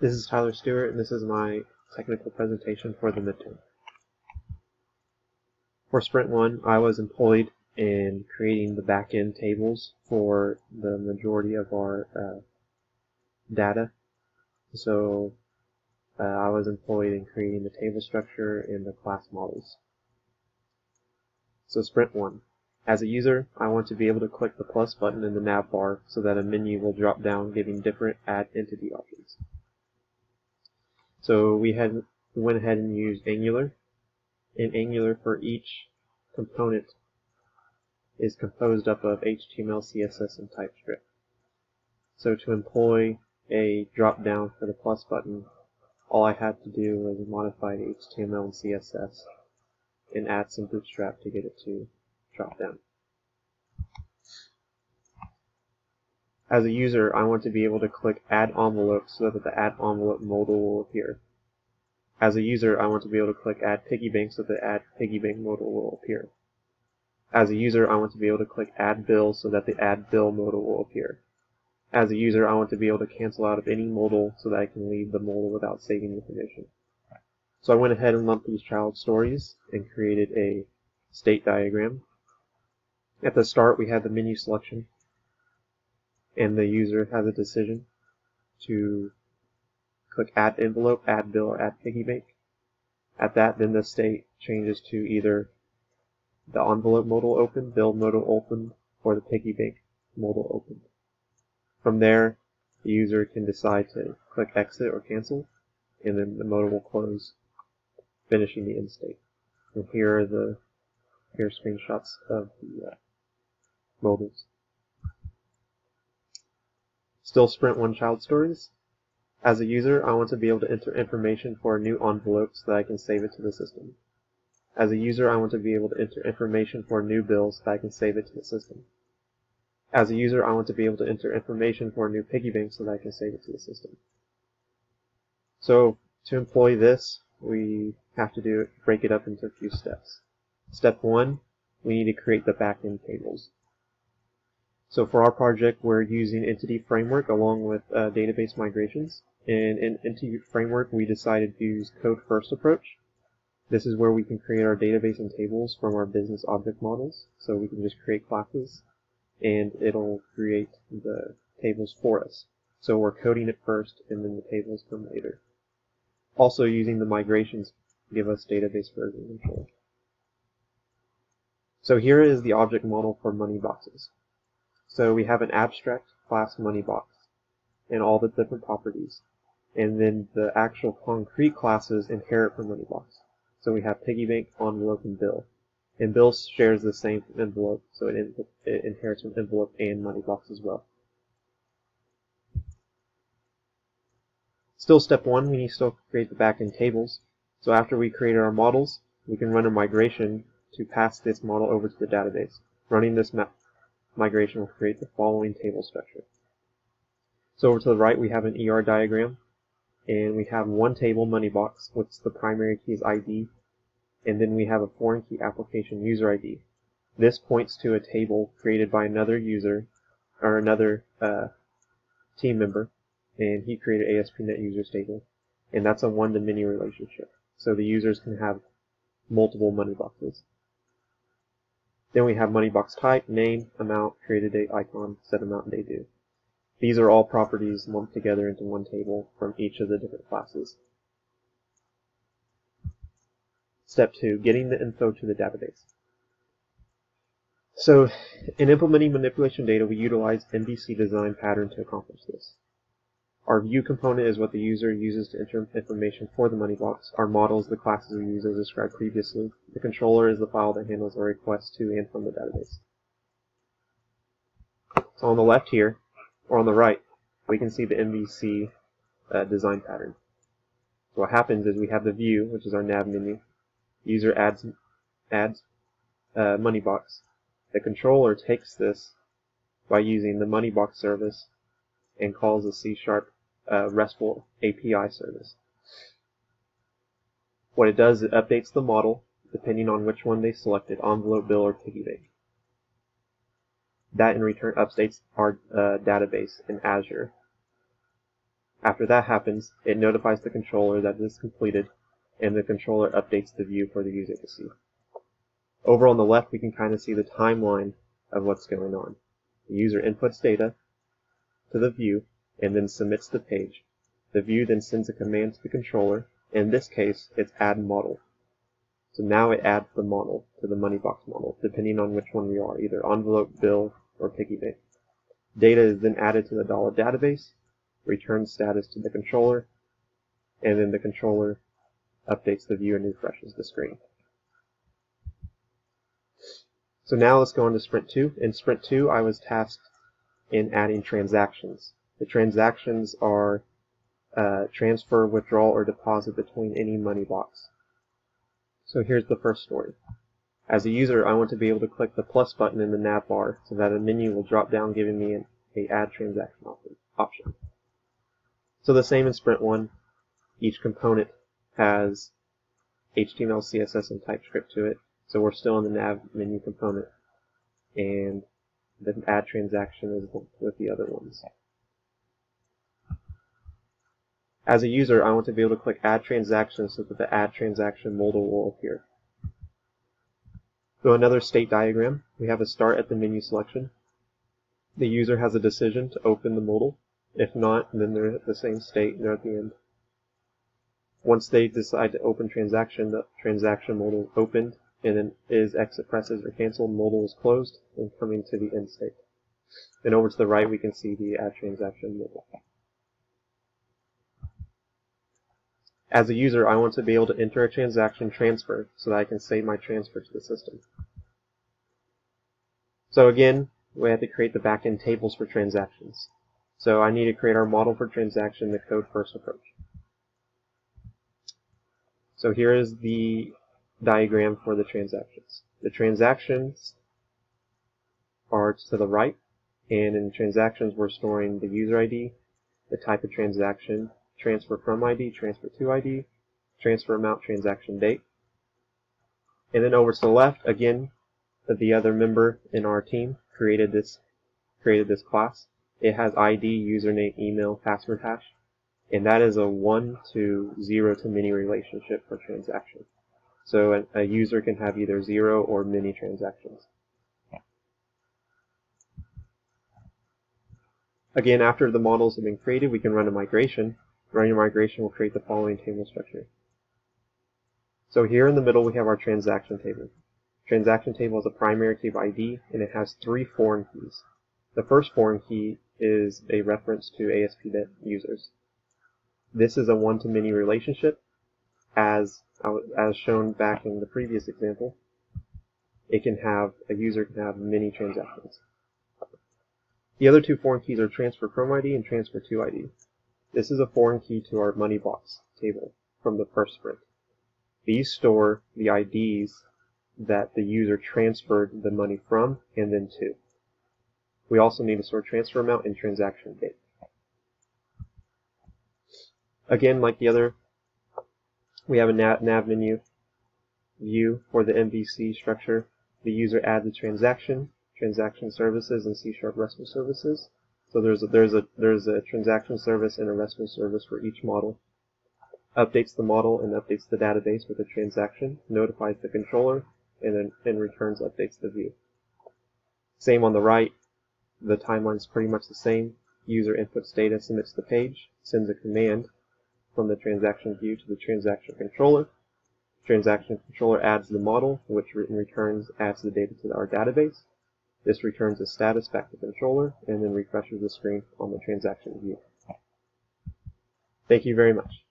This is Tyler Stewart, and this is my technical presentation for the midterm. For Sprint 1, I was employed in creating the back-end tables for the majority of our data. So I was employed in creating the table structure and the class models. So Sprint 1. As a user, I want to be able to click the plus button in the nav bar so that a menu will drop down giving different add entity options. So we went ahead and used Angular. In Angular, for each component is composed up of HTML, CSS, and TypeScript. So to employ a drop down for the plus button, all I had to do was modify the HTML and CSS and add some bootstrap to get it to drop down. As a user, I want to be able to click Add Envelope so that the Add Envelope modal will appear. As a user, I want to be able to click Add Piggy Bank so that the Add Piggy Bank modal will appear. As a user, I want to be able to click Add Bill so that the Add Bill modal will appear. As a user, I want to be able to cancel out of any modal so that I can leave the modal without saving information. So I went ahead and lumped these child stories and created a state diagram. At the start, we had the menu selection, and the user has a decision to click Add Envelope, Add Bill, or Add Piggy Bank. At that, then the state changes to either the envelope modal open, bill modal open, or the piggy bank modal open. From there, the user can decide to click exit or cancel, and then the modal will close, finishing the end state. And here are screenshots of the modals. Still Sprint 1 child stories. As a user, I want to be able to enter information for a new envelope so that I can save it to the system. As a user, I want to be able to enter information for a new bill so that I can save it to the system. As a user, I want to be able to enter information for a new piggy bank so that I can save it to the system. So to employ this, we have to break it up into a few steps. Step 1, we need to create the backend tables. So for our project, we're using Entity Framework along with database migrations. And in Entity Framework, we decided to use Code First approach. This is where we can create our database and tables from our business object models. So we can just create classes, and it'll create the tables for us. So we're coding it first, and then the tables come later. Also using the migrations to give us database version control. So here is the object model for money boxes. So we have an abstract class money box and all the different properties. And then the actual concrete classes inherit from money box. So we have piggy bank, envelope, and bill. And bill shares the same envelope, so it inherits from envelope and money box as well. Still step 1, we need to still create the backend tables. So after we created our models, we can run a migration to pass this model over to the database. Running this migration will create the following table structure. So over to the right, we have an ER diagram, and we have one table, money box, which the primary key is ID, and then we have a foreign key application user ID. This points to a table created by another user or another team member, and he created ASP.NET users table, and that's a one-to-many relationship. So the users can have multiple money boxes. Then we have money box type, name, amount, created date, icon, set amount, and day due. These are all properties lumped together into one table from each of the different classes. Step 2, getting the info to the database. So in implementing manipulation data, we utilize MVC design pattern to accomplish this. Our view component is what the user uses to enter information for the money box. Our model is the classes we use as described previously. The controller is the file that handles our requests to and from the database. So on the left here, or on the right, we can see the MVC design pattern. So what happens is we have the view, which is our nav menu. User adds money box. The controller takes this by using the money box service and calls a C# RESTful API service. What it does, it updates the model depending on which one they selected, envelope, bill, or piggy bank. That in return updates our database in Azure. After that happens, it notifies the controller that it is completed, and the controller updates the view for the user to see. Over on the left, we can kind of see the timeline of what's going on. The user inputs data to the view and then submits the page. The view then sends a command to the controller. In this case, it's add model. So now it adds the model to the money box model, depending on which one we are, either envelope, bill, or piggy bank. Data is then added to the dollar database, returns status to the controller, and then the controller updates the view and refreshes the screen. So now let's go on to Sprint 2. In Sprint 2, I was tasked in adding transactions. The transactions are transfer, withdrawal, or deposit between any money box. So here's the first story. As a user, I want to be able to click the plus button in the nav bar so that a menu will drop down giving me an add transaction option. So the same in Sprint 1. Each component has HTML, CSS, and TypeScript to it. So we're still in the nav menu component, and the add transaction is with the other ones. As a user, I want to be able to click add transaction so that the add transaction modal will appear. So another state diagram. We have a start at the menu selection. The user has a decision to open the modal. If not, then they're at the same state and they're at the end. Once they decide to open transaction, the transaction modal opened, and then is exit presses or canceled, modal is closed, and coming to the end state. Then over to the right, we can see the add transaction modal. As a user, I want to be able to enter a transaction transfer so that I can save my transfer to the system. So again, we have to create the backend tables for transactions. So I need to create our model for transaction, the code first approach. So here is the diagram for the transactions. The transactions are to the right, and in transactions we're storing the user ID, the type of transaction, transfer from ID, transfer to ID, transfer amount, transaction date. And then over to the left, again, the other member in our team created this class. It has ID, username, email, password hash, and that is a 1 to 0 to many relationship for transaction. So a user can have either 0 or many transactions. Again, after the models have been created, we can run a migration. Running a migration will create the following table structure. So here in the middle we have our transaction table. Transaction table is a primary key of ID, and it has 3 foreign keys. The first foreign key is a reference to ASP.NET users. This is a one-to-many relationship, as shown back in the previous example. A user can have many transactions. The other 2 foreign keys are transfer from ID and transfer to ID. This is a foreign key to our money box table from the first sprint. These store the IDs that the user transferred the money from and then to. We also need to store transfer amount and transaction date. Again, like the other, we have a nav menu view for the MVC structure. The user adds a transaction services, and C# RESTful services. So there's a transaction service and a RESTful service for each model. Updates the model and updates the database with a transaction, notifies the controller, and then returns updates the view. Same on the right. The timeline is pretty much the same. User inputs data, submits the page, sends a command from the transaction view to the transaction controller. Transaction controller adds the model, which in return adds the data to our database. This returns a status back to the controller and then refreshes the screen on the transaction view. Thank you very much.